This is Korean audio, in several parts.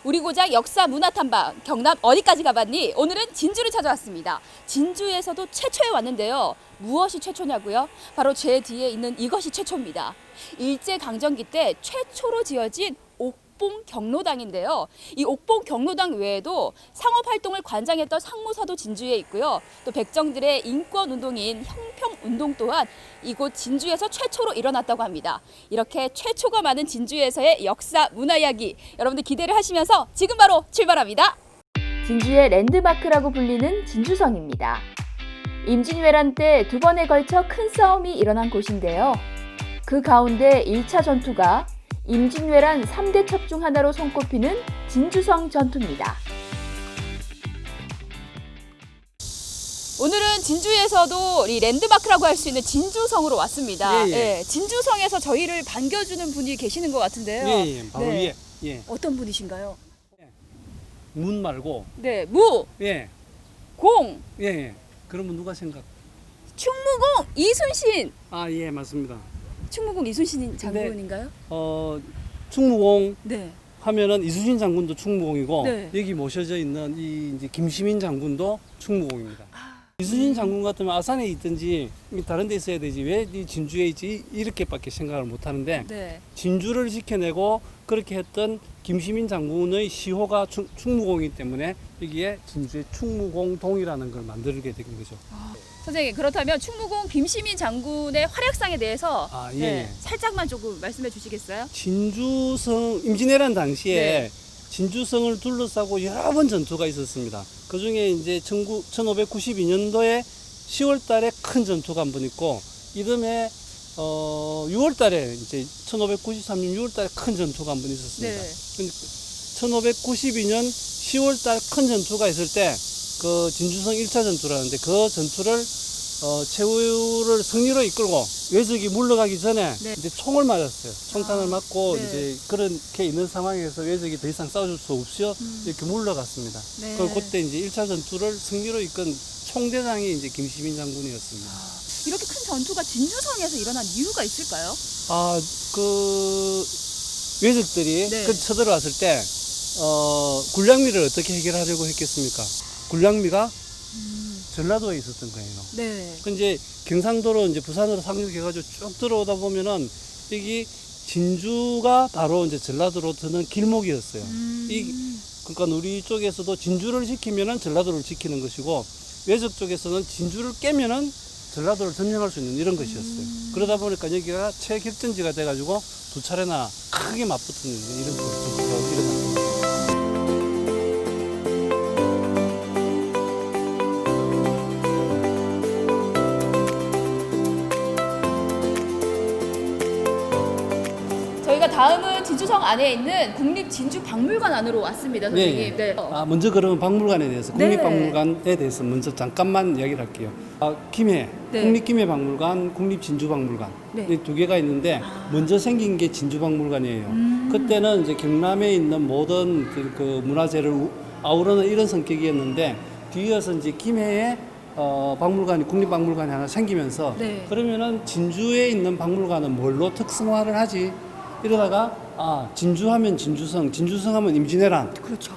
우리 고장 역사 문화 탐방 경남 어디까지 가봤니? 오늘은 진주를 찾아왔습니다. 진주에서도 최초에 왔는데요. 무엇이 최초냐고요? 바로 제 뒤에 있는 이것이 최초입니다. 일제강점기 때 최초로 지어진 옥봉 경로당인데요. 이 옥봉 경로당 외에도 상업활동을 관장했던 상무사도 진주에 있고요. 또 백정들의 인권운동인 형평운동 또한 이곳 진주에서 최초로 일어났다고 합니다. 이렇게 최초가 많은 진주에서의 역사 문화 이야기 여러분들 기대를 하시면서 지금 바로 출발합니다. 진주의 랜드마크라고 불리는 진주성입니다. 임진왜란 때 두 번에 걸쳐 큰 싸움이 일어난 곳인데요. 그 가운데 1차 전투가 임진왜란 3대 첩 중 하나로 손꼽히는 진주성 전투입니다. 오늘은 진주에서도 이 랜드마크라고 할 수 있는 진주성으로 왔습니다. 예. 진주성에서 저희를 반겨주는 분이 계시는 것 같은데요. 예, 바로 네. 위에. 어떤 분이신가요? 문 말고. 네, 무, 예. 공, 그러면 누가 생각? 충무공 이순신. 아, 예, 맞습니다. 충무공 이순신 장군인가요? 충무공 네. 하면은 이순신 장군도 충무공이고 네. 여기 모셔져 있는 이 이제 김시민 장군도 충무공입니다. 이순신 장군 같으면 아산에 있든지 다른 데 있어야 되지 왜 이 진주에 있지 이렇게밖에 생각을 못 하는데 네. 진주를 지켜내고 그렇게 했던 김시민 장군의 시호가 충무공이기 때문에 여기에 진주의 충무공동이라는 걸 만들게 된 거죠. 선생님, 그렇다면 충무공 김시민 장군의 활약상에 대해서 살짝만 조금 말씀해 주시겠어요? 진주성 임진왜란 당시에 진주성을 둘러싸고 여러 번 전투가 있었습니다. 그 중에 이제 1592년도에 10월 달에 큰 전투가 한 번 있고, 이듬해 6월 달에 이제 1593년 6월 달에 큰 전투가 한 번 있었습니다. 1592년 10월 달 큰 전투가 있을 때 그 진주성 1차 전투라는데 그 전투를 최후를 승리로 이끌고 외적이 물러가기 전에 이제 총을 맞았어요. 총탄을 맞고 이제 그렇게 있는 상황에서 외적이 더 이상 싸워줄 수 없이 이렇게 물러갔습니다. 그때 이제 1차 전투를 승리로 이끈 총대장이 이제 김시민 장군이었습니다. 이렇게 큰 전투가 진주성에서 일어난 이유가 있을까요? 그 외적들이 그 쳐들어왔을 때 굴량미를 어떻게 해결하려고 했겠습니까? 굴량미가 전라도에 있었던 거예요. 그 이제 경상도로 이제 부산으로 상륙해가지고 쭉 들어오다 보면은 여기 진주가 바로 이제 전라도로 드는 길목이었어요. 그러니까 우리 쪽에서도 진주를 지키면은 전라도를 지키는 것이고 외적 쪽에서는 진주를 깨면은 전라도를 점령할 수 있는 이런 것이었어요. 그러다 보니까 여기가 최격전지가 돼가지고 두 차례나 크게 맞붙는 이런 전투가 일어났습니다. 저희가 다음은 진주성 안에 있는 국립진주박물관 안으로 왔습니다, 선생님. 먼저 그러면 박물관에 대해서, 국립박물관에 대해서 먼저 잠깐만 이야기를 할게요. 김해, 국립김해박물관, 국립진주박물관 이 두 개가 있는데 먼저 생긴 게 진주박물관이에요. 그때는 이제 경남에 있는 모든 그 문화재를 아우르는 이런 성격이었는데 뒤이어서 이제 김해에 박물관이 국립박물관이 하나 생기면서 그러면은 진주에 있는 박물관은 뭘로 특성화를 하지? 이러다가 진주하면 진주성, 진주성하면 임진왜란. 그렇죠.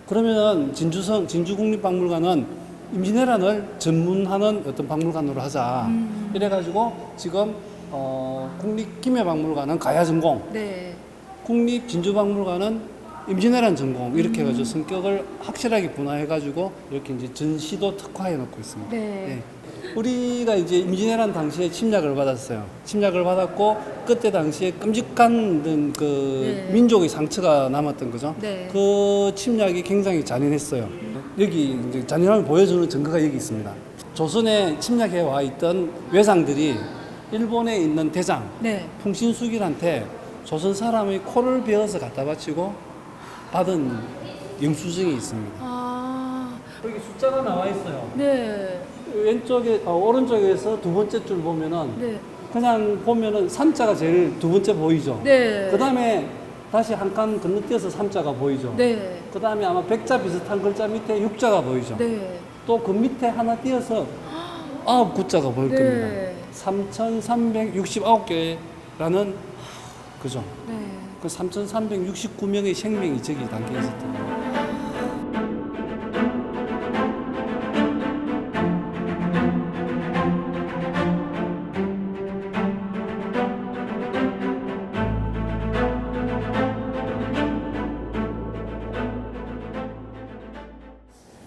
그러면은 진주국립박물관은 임진왜란을 전문하는 어떤 박물관으로 하자. 이래가지고 지금 국립김해박물관은 가야전공, 국립진주박물관은 임진왜란 전공 이렇게 해가지고 성격을 확실하게 분화해가지고 이렇게 이제 전시도 특화해 놓고 있습니다. 우리가 이제 임진왜란 당시에 침략을 받았어요. 침략을 받았고 그때 당시에 끔찍한 그 민족의 상처가 남았던 거죠. 그 침략이 굉장히 잔인했어요. 여기 이제 잔인함을 보여주는 증거가 여기 있습니다. 조선에 침략해 와 있던 외상들이 일본에 있는 대장 풍신수길한테 조선 사람의 코를 베어서 갖다 바치고 받은 영수증이 있습니다. 여기 숫자가 나와 있어요. 왼쪽에 오른쪽에서 두 번째 줄 보면은 그냥 보면은 3자가 제일 두 번째 보이죠. 그 다음에 다시 한 칸 건너뛰어서 3자가 보이죠. 그 다음에 아마 백자 비슷한 글자 밑에 6자가 보이죠. 또 그 밑에 하나 띄어서 9자가 보일 겁니다. 3,369개라는 그죠. 그 3,369명의 생명이 저기 담겨 있었던 거예요.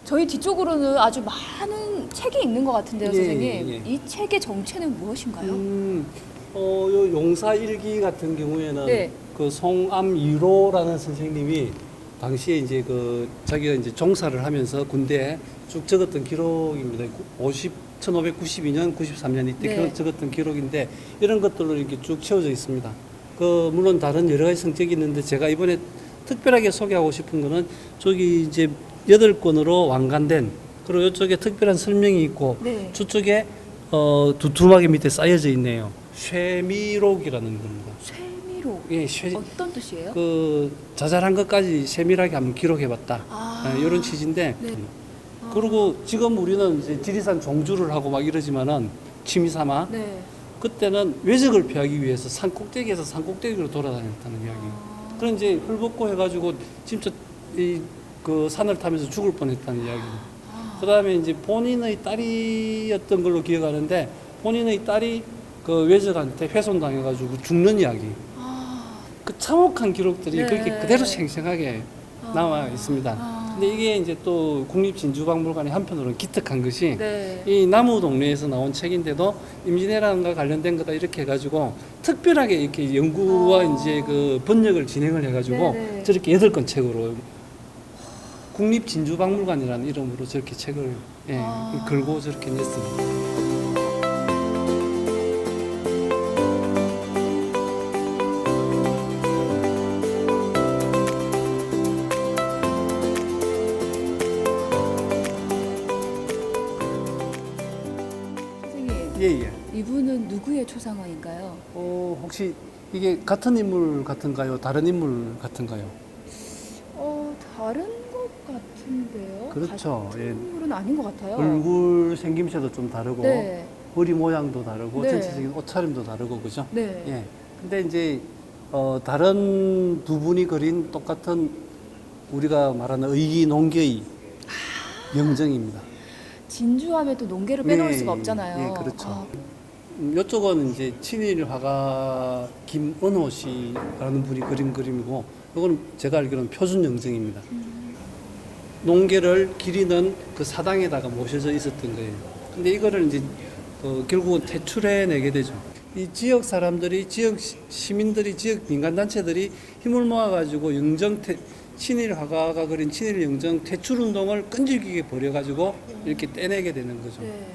저희 뒤쪽으로는 아주 많은 책이 있는 것 같은데요, 예, 선생님. 예. 이 책의 정체는 무엇인가요? 요 용사 일기 같은 경우에는 네. 그 송암이로라는 선생님이 당시에 이제 그 자기가 이제 종사를 하면서 군대에 쭉 적었던 기록입니다. 1592년, 93년 이때 네. 적었던 기록인데 이런 것들로 이렇게 쭉 채워져 있습니다. 그 물론 다른 여러 가지 성격이 있는데 제가 이번에 특별하게 소개하고 싶은 거는 저기 이제 8권으로 완간된 그리고 이쪽에 특별한 설명이 있고 네. 저쪽에 두툼하게 밑에 쌓여져 있네요. 쇠미록이라는 겁니다. 쇠미록. 예, 어떤 뜻이에요? 그 자잘한 것까지 세밀하게 한번 기록해봤다. 아. 이런 취지인데. 네. 그리고 지금 우리는 이제 지리산 종주를 하고 막 이러지만은 취미 삼아 네. 그때는 외적을 피하기 위해서 산 꼭대기에서 산 꼭대기로 돌아다녔다는 이야기. 그런 이제 헐벗고 해가지고 진짜 그 산을 타면서 죽을 뻔했다는 이야기. 그다음에 이제 본인의 딸이었던 걸로 기억하는데 본인의 딸이 그 외적한테 훼손당해가지고 죽는 이야기. 그 참혹한 기록들이 네. 그렇게 그대로 생생하게 남아 있습니다. 근데 이게 이제 또 국립진주박물관이 한편으로는 기특한 것이 네. 이 나무 동네에서 나온 책인데도 임진왜란과 관련된 거다 이렇게 해가지고 특별하게 이렇게 연구와 이제 그 번역을 진행을 해가지고 네네. 저렇게 8권 책으로 국립진주박물관이라는 이름으로 저렇게 책을 걸고 저렇게 냈습니다. 선생님, 예예. 이분은 누구의 초상화인가요? 혹시 이게 같은 인물 같은가요? 다른 인물 같은가요? 다른 것 같은데요? 그렇죠. 같은 예. 인물은 아닌 것 같아요. 얼굴 생김새도 좀 다르고 네. 머리 모양도 다르고 네. 전체적인 옷차림도 다르고 그죠? 네. 예. 근데 이제 다른 두 분이 그린 똑같은 우리가 말하는 의기농계의 영정입니다. 진주하면 또 농계를 빼놓을 네, 수가 없잖아요. 예, 그렇죠. 아, 이쪽은 이제 친일 화가 김은호 씨라는 분이 그린 그림이고, 이거는 제가 알기로는 표준 영정입니다. 농계를 기리는 그 사당에다가 모셔져 있었던 거예요. 근데 이거를 이제 결국은 퇴출해내게 되죠. 이 지역 사람들이, 지역 시민들이, 지역 민간단체들이 힘을 모아가지고 친일 화가가 그린 친일 영정 퇴출 운동을 끈질기게 벌여가지고 이렇게 떼내게 되는 거죠. 네.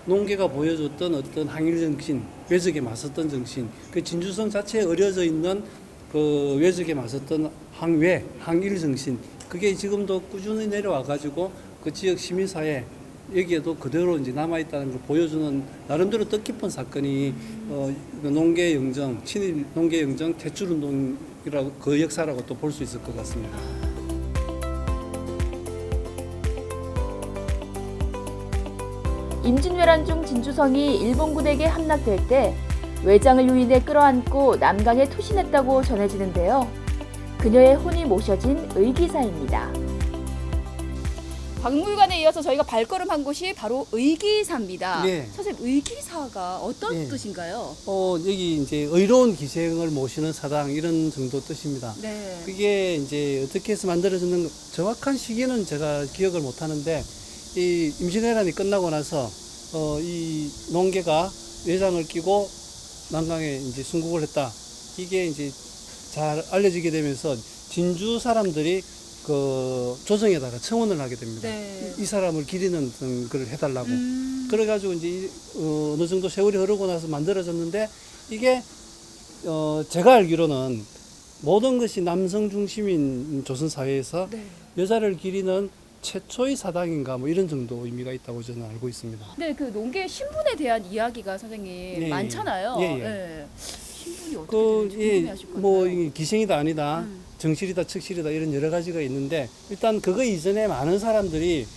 농계가 보여줬던 어떤 항일 정신, 외적에 맞섰던 정신, 그 진주성 자체에 어려져 있는 그 외적에 맞섰던 항일 정신, 그게 지금도 꾸준히 내려와가지고 그 지역 시민사회 여기에도 그대로 이제 남아있다는 걸 보여주는 나름대로 뜻깊은 사건이 농계 영정, 친일 농계 영정 퇴출 운동이라고 그 역사라고 또 볼 수 있을 것 같습니다. 임진왜란 중 진주성이 일본군에게 함락될 때 외장을 유인해 끌어안고 남강에 투신했다고 전해지는데요. 그녀의 혼이 모셔진 의기사입니다. 박물관에 이어서 저희가 발걸음한 곳이 바로 의기사입니다. 예. 선생님, 의기사가 어떤 예. 뜻인가요? 여기 이제 의로운 기생을 모시는 사당 이런 정도 뜻입니다. 네. 그게 이제 어떻게 해서 만들어졌는 정확한 시기는 제가 기억을 못 하는데 이 임진왜란이 끝나고 나서 이 농계가 외장을 끼고 남강에 이제 순국을 했다. 이게 이제 잘 알려지게 되면서 진주 사람들이 그 조정에다가 청원을 하게 됩니다. 네. 이 사람을 기리는 걸 해달라고. 그래가지고 이제 어느 정도 세월이 흐르고 나서 만들어졌는데 이게 제가 알기로는 모든 것이 남성 중심인 조선 사회에서 네. 여자를 기리는 최초의 사당인가 뭐 이런 정도 의미가 있다고 저는 알고 있습니다. 네, 그 농계 신분에 대한 이야기가 선생님 예, 많잖아요. 예, 예. 네. 신분이 어떻게 그, 되는지 궁금해하실 건가요? 뭐 이게 기생이다 아니다, 음. 정실이다 척실이다 이런 여러 가지가 있는데 일단 그거 이전에 많은 사람들이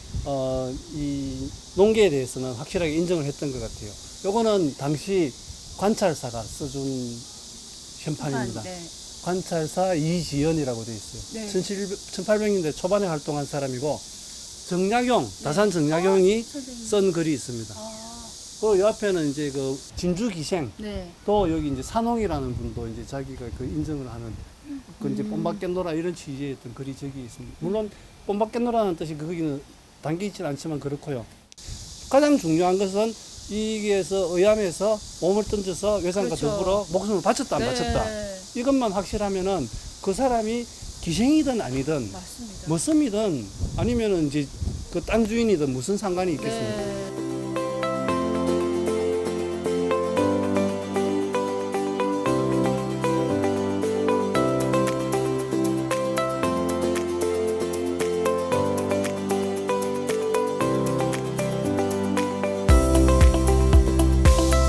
이 농계에 대해서는 확실하게 인정을 했던 것 같아요. 요거는 당시 관찰사가 써준 현판입니다. 네. 관찰사 이지연이라고 돼 있어요. 1800년대 초반에 활동한 사람이고 정약용, 다산 정약용이 쓴 글이 있습니다. 그리고 이 앞에는 이제 그 진주 기생, 또 여기 이제 산홍이라는 분도 이제 자기가 그 인정을 하는 그 이제 뽐바깻노라 이런 취지의 어떤 글이 저기 있습니다. 물론 뽐바깻노라는 뜻이 거기는 담겨 있지는 않지만 그렇고요. 가장 중요한 것은 이게서 의암에서 몸을 던져서 외상과 더불어 목숨을 바쳤다 안 바쳤다 이것만 확실하면은 그 사람이 기생이든 아니든 머슴이든 아니면은 이제 그 땅 주인이든 무슨 상관이 있겠습니까?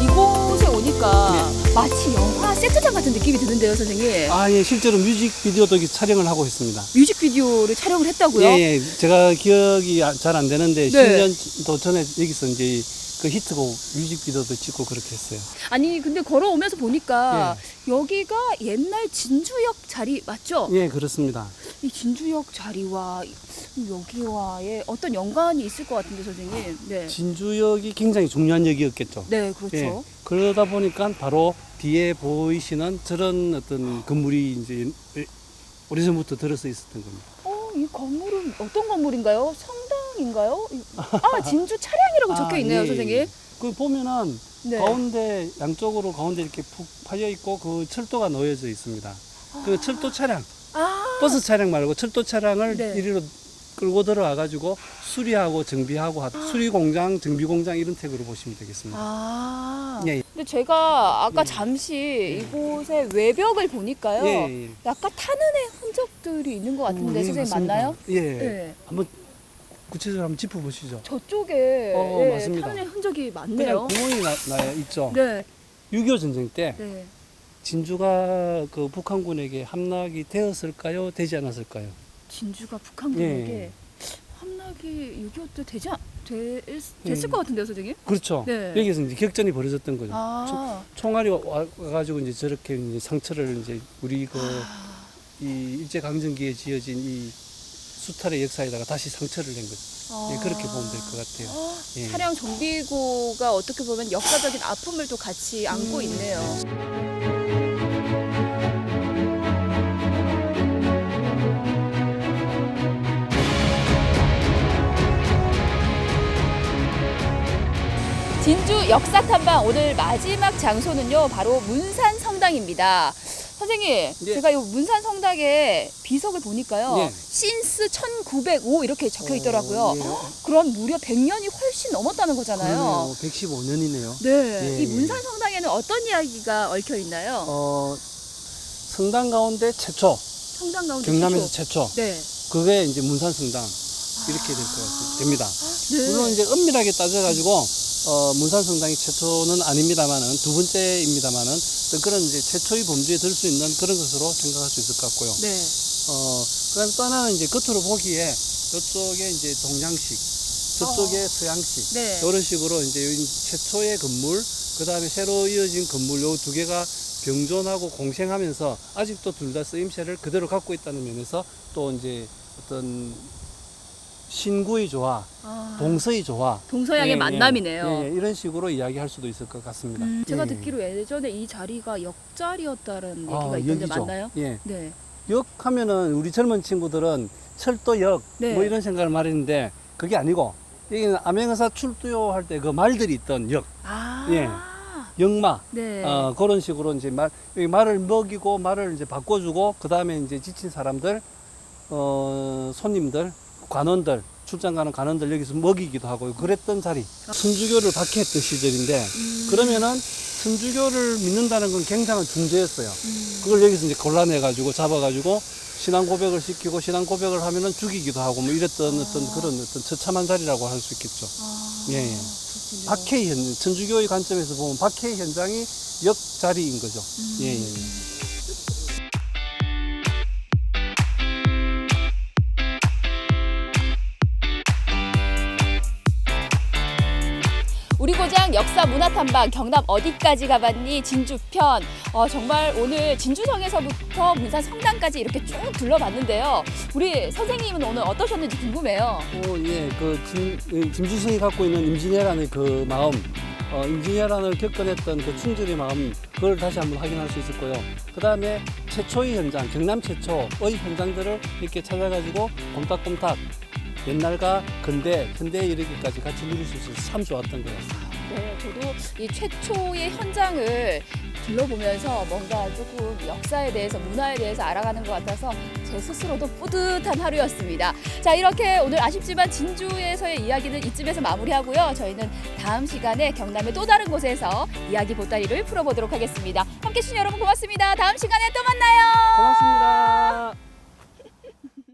이곳에 오니까 마치 영화 세트장 같은 느낌이 드는데요, 선생님. 아, 예, 실제로 뮤직비디오도 여기 촬영을 하고 있습니다. 뮤직비디오를 촬영을 했다고요? 예, 예. 제가 기억이 잘 안 되는데 10년 전에 여기서 이제 그 히트곡 뮤직비디오도 찍고 그렇게 했어요. 아니 근데 걸어오면서 보니까 여기가 옛날 진주역 자리 맞죠? 예, 그렇습니다. 이 진주역 자리와 여기와의 어떤 연관이 있을 것 같은데 선생님. 네. 진주역이 굉장히 중요한 역이었겠죠. 네, 그렇죠. 예, 그러다 보니까 바로 뒤에 보이시는 저런 어떤 건물이 이제 오래전부터 들어서 있었던 겁니다. 이 건물은 어떤 건물인가요? 성당인가요? 아, 진주 차량이라고 적혀 있네요, 예, 선생님. 예. 그 보면은 네. 가운데 양쪽으로 가운데 이렇게 푹 파여 있고 그 철도가 놓여져 있습니다. 그 철도 차량, 버스 차량 말고 철도 차량을 이리로 끌고 들어와 가지고 수리하고 정비하고 수리 공장, 정비 공장 이런 택으로 보시면 되겠습니다. 예. 근데 제가 아까 잠시 이곳의 외벽을 보니까요. 예. 약간 탄흔의 흔적들이 있는 것 같은데 예, 선생님 맞습니다. 맞나요? 예. 네. 한번 구체적으로 한번 짚어보시죠. 저쪽에 맞습니다. 탄흔의 흔적이 많네요. 그냥 구멍이 나요, 있죠. 네. 6.25 전쟁 때 네. 진주가 그 북한군에게 함락이 되었을까요? 되지 않았을까요? 진주가 북한군에게 함락이 6.25 때 됐을 것 같은데요, 선생님? 그렇죠. 네. 여기서 이제 격전이 벌어졌던 거죠. 아. 총알이 와가지고 이제 저렇게 이제 상처를 이제 우리 이 일제강점기에 지어진 이 수탈의 역사에다가 다시 상처를 낸 거죠. 예, 그렇게 보면 될 것 같아요. 예. 차량 정비고가 어떻게 보면 역사적인 아픔을 또 같이 안고 있네요. 진주 역사 탐방 오늘 마지막 장소는요, 바로 문산 성당입니다. 선생님, 제가 이 문산 성당의 비석을 보니까요, 신스 1905 이렇게 적혀 있더라고요. 그럼 무려 100년이 훨씬 넘었다는 거잖아요. 115년이네요. 네, 이 문산 성당에는 어떤 이야기가 얽혀 있나요? 성당 가운데 최초, 성당 가운데 경남에서 최초. 네. 그게 이제 문산 성당 이렇게 됩니다. 네. 물론 이제 엄밀하게 따져가지고 문산 성당이 최초는 아닙니다만은 두 번째입니다만은 그런 이제 최초의 범주에 들 수 있는 그런 것으로 생각할 수 있을 것 같고요. 네. 그다음에 또 하나는 이제 겉으로 보기에 이쪽에 이제 동양식, 저쪽에 서양식 네. 이런 식으로 이제 최초의 건물, 그다음에 새로 이어진 건물 요 두 개가 병존하고 공생하면서 아직도 둘 다 쓰임새를 그대로 갖고 있다는 면에서 또 이제 어떤 신구의 조화, 동서의 조화, 동서양의 만남이네요. 이런 식으로 이야기할 수도 있을 것 같습니다. 제가 듣기로 예전에 이 자리가 역자리였다는 얘기가 있던데 역이죠. 맞나요? 예. 네. 역 하면은 우리 젊은 친구들은 철도역 네. 뭐 이런 생각을 말했는데 그게 아니고 여기는 암행어사 출두요 할 때 그 말들이 있던 역, 예. 역마, 네. 그런 식으로 이제 여기 말을 먹이고 말을 이제 바꿔주고 그 다음에 이제 지친 사람들, 손님들, 관원들, 출장 가는 관원들 여기서 먹이기도 하고 그랬던 자리. 천주교를 박해했던 시절인데 그러면은 천주교를 믿는다는 건 굉장한 중죄였어요. 그걸 여기서 이제 골라내가지고 잡아가지고 신앙 고백을 시키고 신앙 고백을 하면은 죽이기도 하고 뭐 이랬던 어떤 그런 어떤 처참한 자리라고 할 수 있겠죠. 예, 예. 박해 현, 천주교의 관점에서 보면 박해 현장이 역자리인 거죠. 예, 예, 예. 우리 진주고장 역사 문화 탐방 경남 어디까지 가봤니 진주 편. 정말 오늘 진주성에서부터 문산 성당까지 이렇게 쭉 둘러봤는데요. 우리 선생님은 오늘 어떠셨는지 궁금해요. 예, 진주성이 갖고 있는 임진왜란의 그 마음, 임진왜란을 겪어냈던 그 충절의 마음, 그걸 다시 한번 확인할 수 있었고요. 그 다음에 최초의 현장, 경남 최초의 현장들을 이렇게 찾아가지고 꼼닥꼼닥 옛날과 근대, 현대에 이르기까지 같이 누릴 수 있어서 참 좋았던 것 같습니다. 네, 저도 이 최초의 현장을 둘러보면서 뭔가 조금 역사에 대해서, 문화에 대해서 알아가는 것 같아서 제 스스로도 뿌듯한 하루였습니다. 자, 이렇게 오늘 아쉽지만 진주에서의 이야기는 이쯤에서 마무리하고요. 저희는 다음 시간에 경남의 또 다른 곳에서 이야기 보따리를 풀어보도록 하겠습니다. 함께해 주신 여러분 고맙습니다. 다음 시간에 또 만나요. 고맙습니다.